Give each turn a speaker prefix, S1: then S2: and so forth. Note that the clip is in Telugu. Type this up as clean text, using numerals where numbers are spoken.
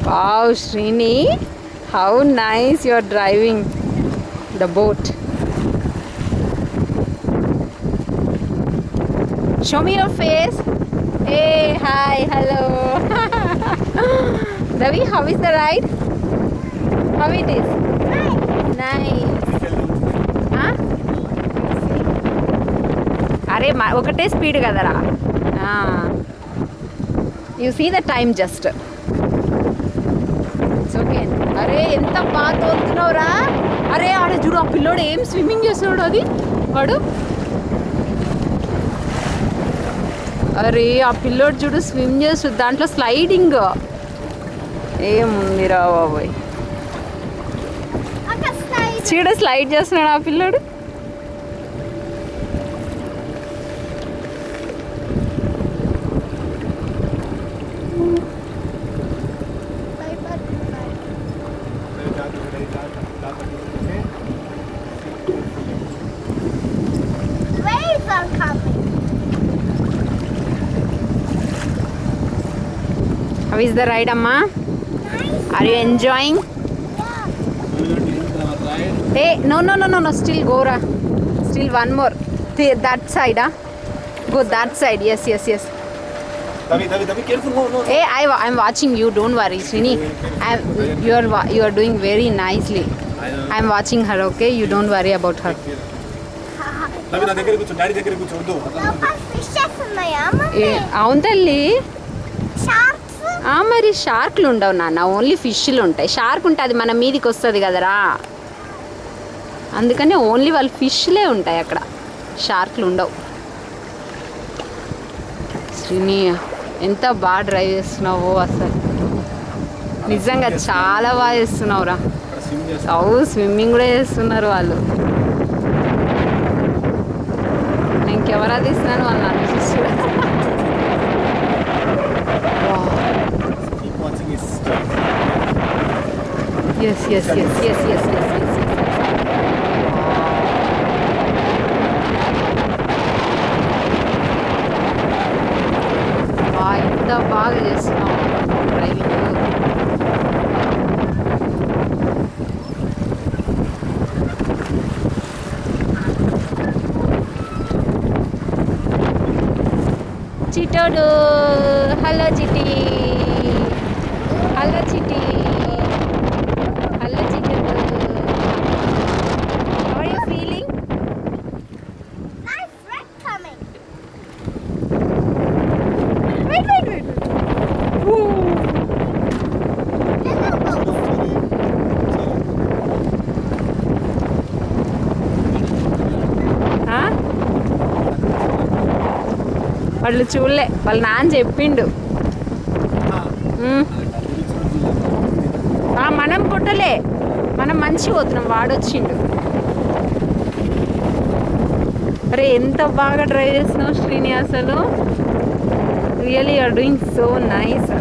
S1: Wow, Srini, how nice you are driving the boat. Show me your face. Hey, hi, hello. Ravi, how is the ride? How it is? Nice. Huh? అరే ఒకటే స్పీడ్ కదరా. You see the time just. It's okay. అరే ఎంత బాగా తోలుతున్నావురా. అరే ఆడ చూడు ఆ పిల్లోడు ఏం స్విమ్మింగ్ చేస్తున్నాడు అది వాడు. అరే ఆ పిల్లోడు చూడు స్విమ్ చేస్తుంది దాంట్లో స్లైడింగ్. ఏముందిరా బాబోయ్. చూడు స్లైడ్ చేస్తున్నాడు ఆ పిల్లోడు. How is the ride, Amma? Are you enjoying? Hey, no. Still go, Ra. Still one more. That side, ah. Go that side. Yes.
S2: Davi, careful. No.
S1: Hey, I'm watching you. Don't worry, Srini. You are doing very nicely. I'm watching her. Okay, you don't worry about her.
S2: Davi, na దగ్గర కూర్చో. డాడీ దగ్గర కూర్చో. వద్దు.
S3: ఫిషెస్ ఉన్నాయా అమ్మ?
S1: అవును తల్లి.
S3: షార్క్స్?
S1: మరి షార్క్లు ఉండవు నాన్న, ఓన్లీ ఫిష్లు ఉంటాయి. షార్క్ ఉంటే అది మన మీదికి వస్తుంది కదరా, అందుకని ఓన్లీ వాళ్ళు ఫిష్లే ఉంటాయి అక్కడ, షార్క్లు ఉండవు. శ్రీని ఎంత బాగా డ్రైవ్ చేస్తున్నావు, అసలు నిజంగా చాలా బాగా చేస్తున్నావురా. అవు స్విమ్మింగ్ కూడా చేస్తున్నారు వాళ్ళు. నేను కెమెరా తీస్తున్నాను వాళ్ళు నన్ను చూస్తున్నారు. Yes. ఎంత బాగా చేస్తున్నావు డ్రైవింగ్. చిట్టోడు, హలో చిట్టి, హలో చిట్టి. వాళ్ళు చూడలే, వాళ్ళ నాన్న చెప్పిండు. మనం పుట్టలే, మనం మంచిగా పోతున్నాం, వాడొచ్చిండు. అరే ఎంత బాగా డ్రైవ్ చేస్తున్నావు శ్రీని, అసలు really you are doing so nice.